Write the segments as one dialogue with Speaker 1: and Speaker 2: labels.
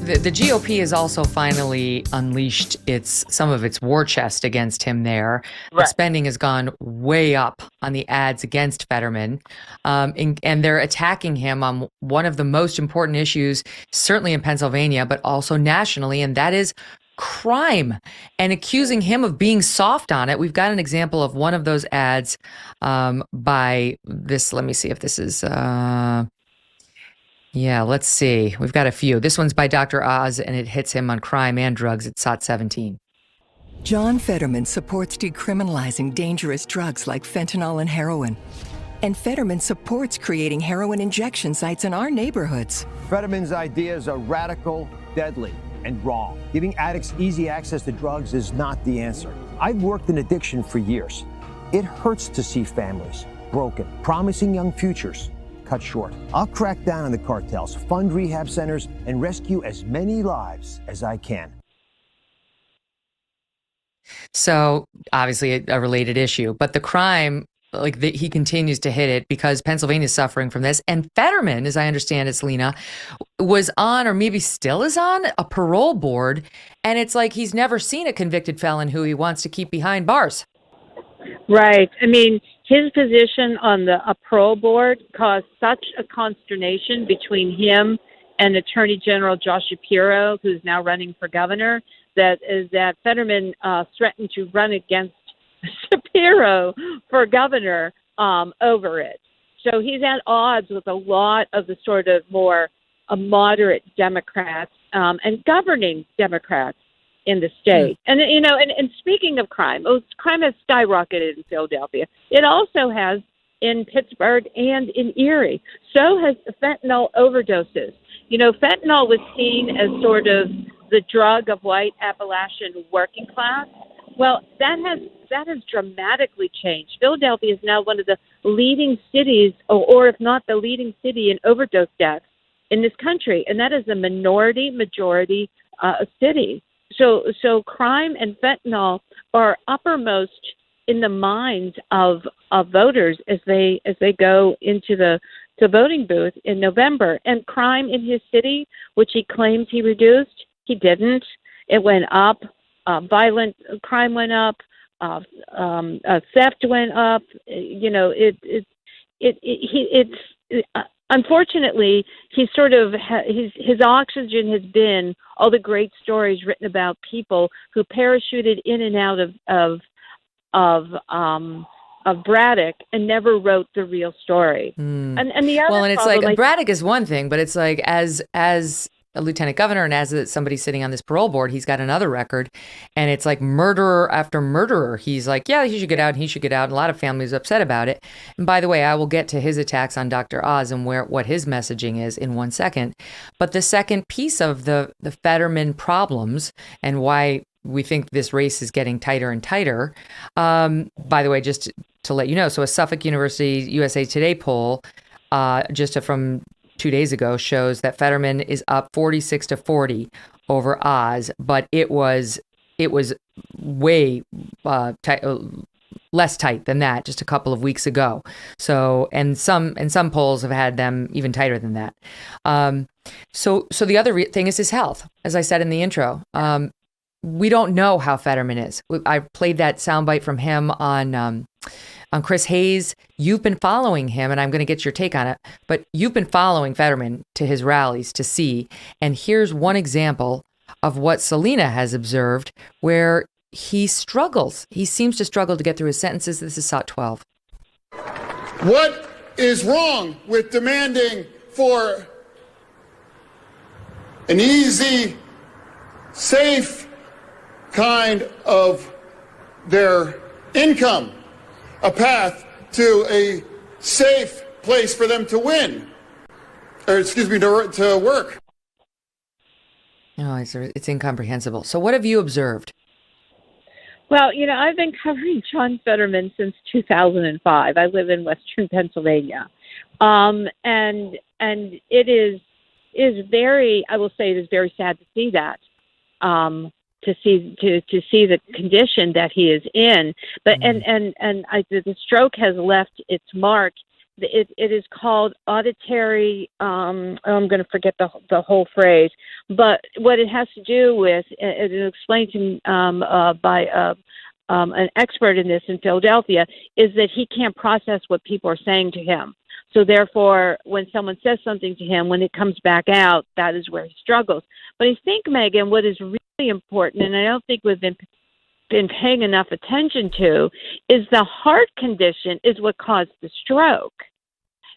Speaker 1: The GOP has also finally unleashed some of its war chest against him there.
Speaker 2: Right.
Speaker 1: The spending has gone way up on the ads against Fetterman, and they're attacking him on one of the most important issues, certainly in Pennsylvania, but also nationally, and that is crime, and accusing him of being soft on it. We've got an example of one of those ads by this. Let me see if this is... Yeah, let's see. We've got a few. This one's by Dr. Oz, and it hits him on crime and drugs at SOT 17.
Speaker 3: John Fetterman supports decriminalizing dangerous drugs like fentanyl and heroin. And Fetterman supports creating heroin injection sites in our neighborhoods.
Speaker 4: Fetterman's ideas are radical, deadly, and wrong. Giving addicts easy access to drugs is not the answer. I've worked in addiction for years. It hurts to see families broken, promising young futures cut short. I'll crack down on the cartels, fund rehab centers, and rescue as many lives as I can.
Speaker 1: So obviously a related issue, but the crime, he continues to hit it because Pennsylvania is suffering from this. And Fetterman, as I understand it, Salena, was on, or maybe still is on, a parole board. And it's like he's never seen a convicted felon who he wants to keep behind bars.
Speaker 2: Right. I mean, his position on the parole board caused such a consternation between him and Attorney General Josh Shapiro, who's now running for governor, that Fetterman threatened to run against Shapiro for governor over it. So he's at odds with a lot of the sort of more moderate Democrats and governing Democrats in the state. And, and speaking of crime, crime has skyrocketed in Philadelphia. It also has in Pittsburgh and in Erie. So has fentanyl overdoses. Fentanyl was seen as sort of the drug of white Appalachian working class. Well, that has dramatically changed. Philadelphia is now one of the leading cities, or if not the leading city in overdose deaths in this country. And that is a majority city. So crime and fentanyl are uppermost in the minds of voters as they go into the voting booth in November. And crime in his city, which he claims he reduced, he didn't. It went up. Violent crime went up. Theft went up. Unfortunately, his oxygen has been all the great stories written about people who parachuted in and out of Braddock and never wrote the real story. And the other
Speaker 1: and it's like Braddock is one thing, but it's like as a lieutenant governor and as somebody sitting on this parole board, he's got another record, and it's like murderer after murderer. He's like, yeah, he should get out, and he should get out. And a lot of families are upset about it. And by the way, I will get to his attacks on Dr. Oz and what his messaging is in 1 second. But the second piece of the Fetterman problems and why we think this race is getting tighter and tighter. By the way, just to let you know, so a Suffolk University USA Today poll from 2 days ago shows that Fetterman is up 46-40 over Oz, but it was way less tight than that just a couple of weeks ago. So and some polls have had them even tighter than that. So the other thing is his health, as I said in the intro. We don't know how Fetterman is. I played that soundbite from him on Chris Hayes. You've been following him, and I'm going to get your take on it, but you've been following Fetterman to his rallies to see. And here's one example of what Salena has observed where he struggles. He seems to struggle to get through his sentences. This is SOT 12.
Speaker 5: What is wrong with demanding for an easy, safe kind of their income, a path to a safe place for them to win, to work?
Speaker 1: Oh, it's incomprehensible. So what have you observed?
Speaker 2: Well, I've been covering John Fetterman since 2005. I live in Western Pennsylvania. And it is very, I will say it is very sad to see that. To see the condition that he is in, but the stroke has left its mark it is called auditory. I'm going to forget the whole phrase, but what it has to do with, it is explained to by an expert in this in Philadelphia, is that he can't process what people are saying to him. So therefore, when someone says something to him, when it comes back out, that is where he struggles. But I think, Megyn, what is really important, and I don't think we've been paying enough attention to, is the heart condition is what caused the stroke.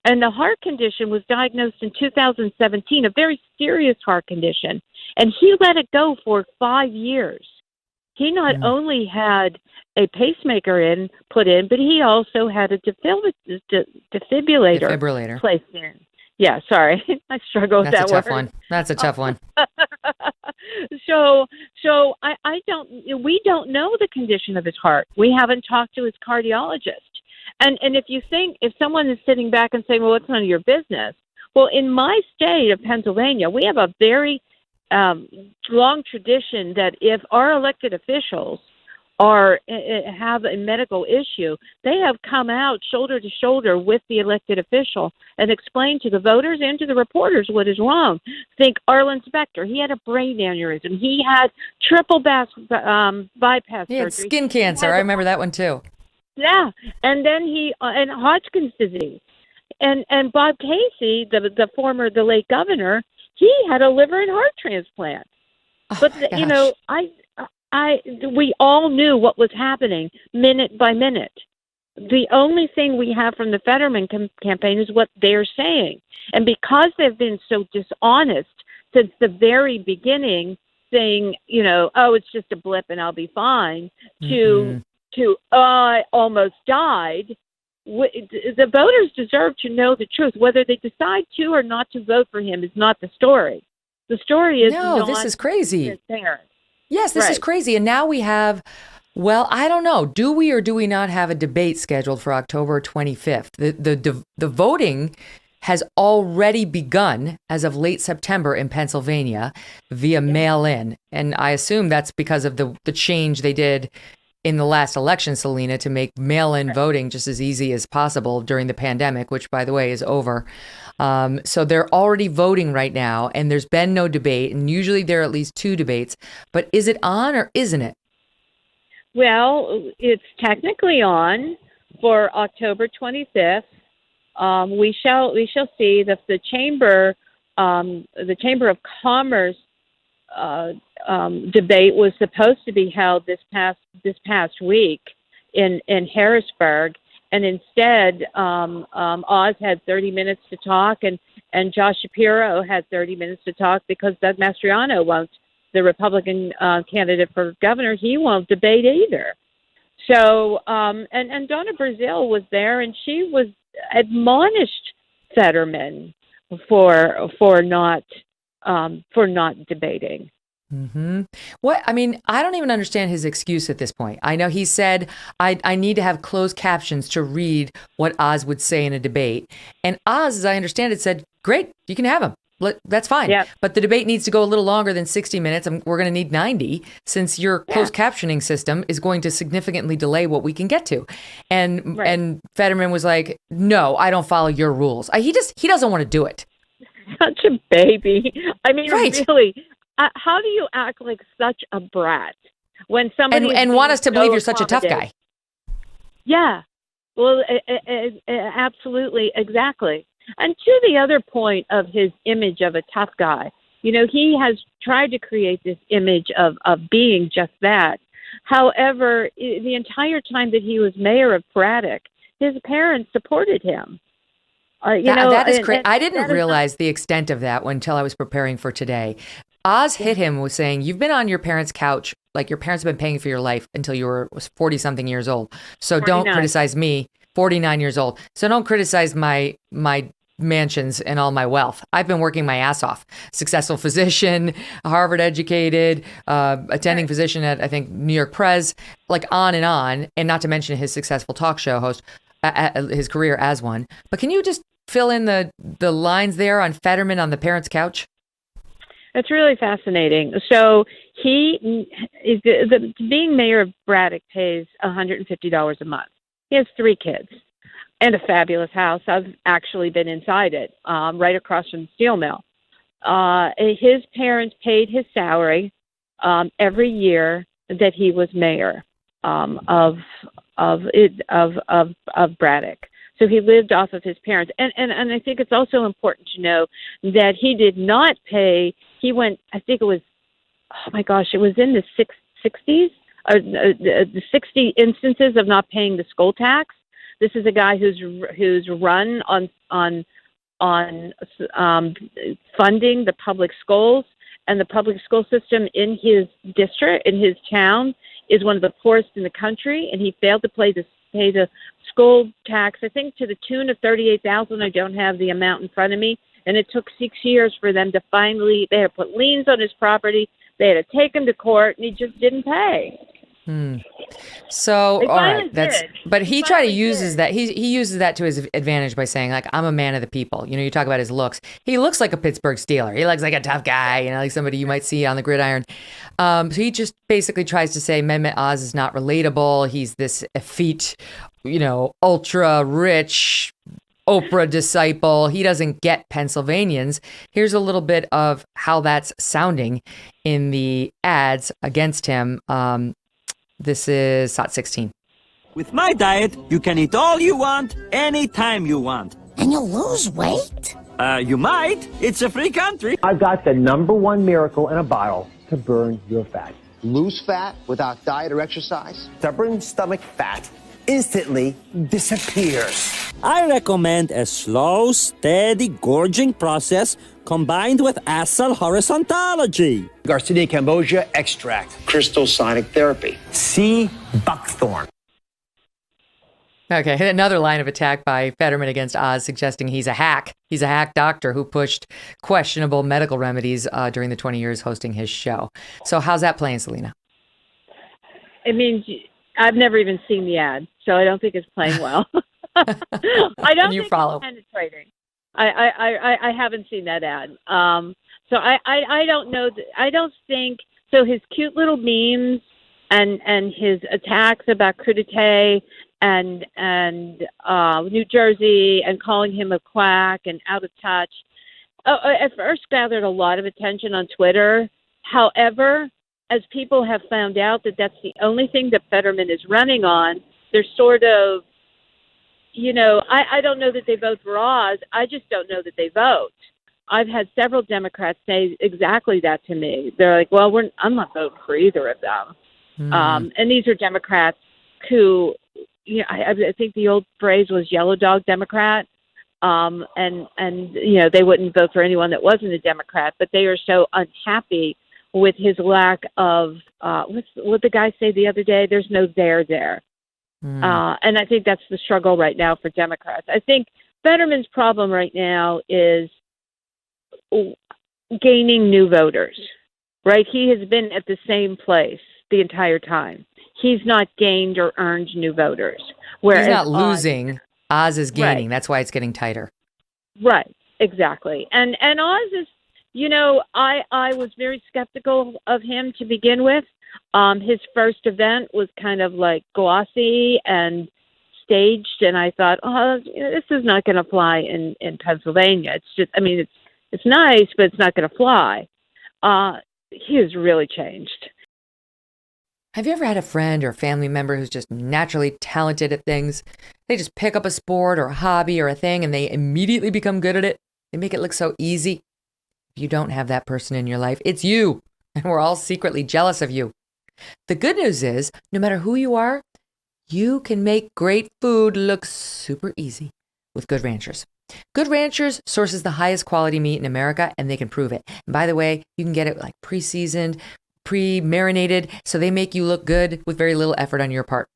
Speaker 2: And the heart condition was diagnosed in 2017, a very serious heart condition. And he let it go for 5 years. He not only had a pacemaker put in, but he also had a defibrillator placed in. Yeah, sorry. I struggle with that word.
Speaker 1: That's a tough one.
Speaker 2: So we don't know the condition of his heart. We haven't talked to his cardiologist. And if someone is sitting back and saying, well, it's none of your business. Well, in my state of Pennsylvania, we have a very long tradition that if our elected officials have a medical issue, they have come out shoulder to shoulder with the elected official and explained to the voters and to the reporters what is wrong. Think Arlen Specter. He had a brain aneurysm. He had triple bypass
Speaker 1: He had
Speaker 2: surgery.
Speaker 1: skin cancer. I remember that one too.
Speaker 2: Yeah, and then and Hodgkin's disease. And Bob Casey, the late governor, he had a liver and heart transplant. But we all knew what was happening minute by minute. The only thing we have from the Fetterman campaign is what they're saying. And because they've been so dishonest since the very beginning, saying, oh, it's just a blip and I'll be fine, to I almost died, the voters deserve to know the truth. Whether they decide to or not to vote for him is not the story. The story is
Speaker 1: this is crazy. Yes, this
Speaker 2: Right.
Speaker 1: is crazy. And now we have, well, I don't know. Do we or do we not have a debate scheduled for October 25th? The voting has already begun as of late September in Pennsylvania via mail-in. And I assume that's because of the change they did in the last election, Salena, to make mail-in voting just as easy as possible during the pandemic, which, by the way, is over. So they're already voting right now, and there's been no debate, and usually there are at least 2 debates. But is it on or isn't it?
Speaker 2: Well, it's technically on for October 25th. We shall see that the Chamber of Commerce debate was supposed to be held this past week in Harrisburg, and instead Oz had 30 minutes to talk, and Josh Shapiro had 30 minutes to talk because Doug Mastriano won't, the Republican candidate for governor, he won't debate either. So and Donna Brazile was there, and she was admonished Fetterman for not debating.
Speaker 1: Mm-hmm. I don't even understand his excuse at this point. I know he said, I need to have closed captions to read what Oz would say in a debate. And Oz, as I understand it, said, great, you can have him. That's fine.
Speaker 2: Yep.
Speaker 1: But the debate needs to go a little longer than 60 minutes. We're going to need 90 since your closed captioning system is going to significantly delay what we can get to. And Fetterman was like, no, I don't follow your rules. He doesn't want to do it.
Speaker 2: Such a baby. I mean,
Speaker 1: right.
Speaker 2: Really, how do you act like such a brat when somebody
Speaker 1: and want us to believe you're such a tough guy?
Speaker 2: Yeah. Well, absolutely, exactly. And to the other point of his image of a tough guy, he has tried to create this image of being just that. However, the entire time that he was mayor of Braddock, his parents supported him.
Speaker 1: That is crazy. I didn't realize the extent of that until I was preparing for today. Oz hit him with saying, you've been on your parents' couch, like your parents have been paying for your life until you was 40-something years old. So 49. Don't criticize me, 49 years old. So don't criticize my mansions and all my wealth. I've been working my ass off. Successful physician, Harvard educated, attending physician at, I think, New York Pres, like on, and not to mention his successful talk show host, his career as one. But can you just fill in the lines there on Fetterman on the parents' couch?
Speaker 2: It's really fascinating. So being mayor of Braddock pays $150 a month. He has 3 kids. and a fabulous house. I've actually been inside it, right across from the steel mill. His parents paid his salary every year that he was mayor of Braddock. So he lived off of his parents, and I think it's also important to know that he did not pay. He went, I think it was, oh my gosh, it was in the 60s, the 60 instances of not paying the school tax. This is a guy who's run on funding the public schools, and the public school system in his district, in his town, is one of the poorest in the country, and he failed to pay the school tax, I think to the tune of $38,000. I don't have the amount in front of me, and it took 6 years for them to finally. They had to put liens on his property. They had to take him to court, and he just didn't pay.
Speaker 1: So, all right, but he uses that. He uses that to his advantage by saying, like, I'm a man of the people. You talk about his looks. He looks like a Pittsburgh Steeler. He looks like a tough guy, like somebody you might see on the gridiron. So he just basically tries to say Mehmet Oz is not relatable. He's this effete, ultra rich Oprah disciple. He doesn't get Pennsylvanians. Here's a little bit of how that's sounding in the ads against him. This is SOT 16.
Speaker 6: With my diet, you can eat all you want, anytime you want.
Speaker 7: And you'll lose weight?
Speaker 6: You might. It's a free country.
Speaker 4: I've got the #1 miracle in a bottle to burn your fat.
Speaker 8: Lose fat without diet or exercise?
Speaker 4: Stubborn stomach fat instantly disappears.
Speaker 6: I recommend a slow, steady gorging process combined with acid horizontology.
Speaker 4: Garcinia cambogia extract.
Speaker 8: Crystal sonic therapy.
Speaker 4: C. buckthorn.
Speaker 1: Okay, another line of attack by Fetterman against Oz, suggesting he's a hack. He's a hack doctor who pushed questionable medical remedies during the 20 years hosting his show. So how's that playing, Salena?
Speaker 2: I mean, I've never even seen the ad, so I don't think it's playing well. I don't think it's penetrating. I haven't seen that ad. So I don't know. I don't think so. His cute little memes and his attacks about crudité and New Jersey and calling him a quack and out of touch. At first gathered a lot of attention on Twitter. However, as people have found out that that's the only thing that Fetterman is running on, they're sort of, I don't know that they vote for Oz. I just don't know that they vote. I've had several Democrats say exactly that to me. They're like, well, I'm not voting for either of them. And these are Democrats who, I think the old phrase was yellow dog Democrat. And they wouldn't vote for anyone that wasn't a Democrat, but they are so unhappy with his lack of, what the guy say the other day? There's no there. And I think that's the struggle right now for Democrats. I think Fetterman's problem right now is gaining new voters, right? He has been at the same place the entire time. He's not gained or earned new voters.
Speaker 1: Whereas he's not losing. Oz is gaining.
Speaker 2: Right.
Speaker 1: That's why it's getting tighter.
Speaker 2: Right, exactly. And Oz is, I was very skeptical of him to begin with. His first event was kind of like glossy and staged, and I thought, this is not going to fly in Pennsylvania. It's just, it's nice, but it's not going to fly. He has really changed.
Speaker 1: Have you ever had a friend or a family member who's just naturally talented at things? They just pick up a sport or a hobby or a thing and they immediately become good at it. They make it look so easy. If you don't have that person in your life, it's you. And we're all secretly jealous of you. The good news is, no matter who you are, you can make great food look super easy with Good Ranchers. Good Ranchers sources the highest quality meat in America, and they can prove it. And by the way, you can get it like pre-seasoned, pre-marinated, so they make you look good with very little effort on your part.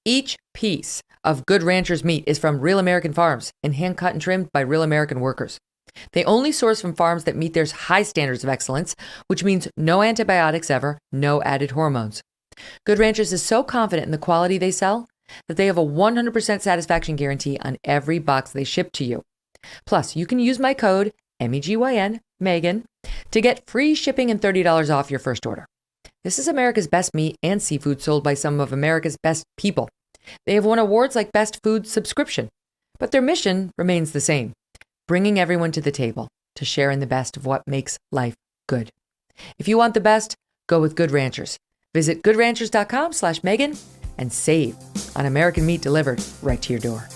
Speaker 1: Each piece of Good Ranchers meat is from real American farms and hand-cut and trimmed by real American workers. They only source from farms that meet their high standards of excellence, which means no antibiotics ever, no added hormones. Good Ranchers is so confident in the quality they sell that they have a 100% satisfaction guarantee on every box they ship to you. Plus, you can use my code, MEGYN, Megyn, to get free shipping and $30 off your first order. This is America's best meat and seafood sold by some of America's best people. They have won awards like Best Food Subscription But their mission remains the same, bringing everyone to the table to share in the best of what makes life good. If you want the best, go with Good Ranchers. Visit goodranchers.com/Megyn and save on American meat delivered right to your door.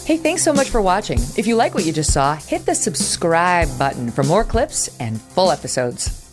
Speaker 1: Hey, thanks so much for watching. If you like what you just saw, hit the subscribe button for more clips and full episodes.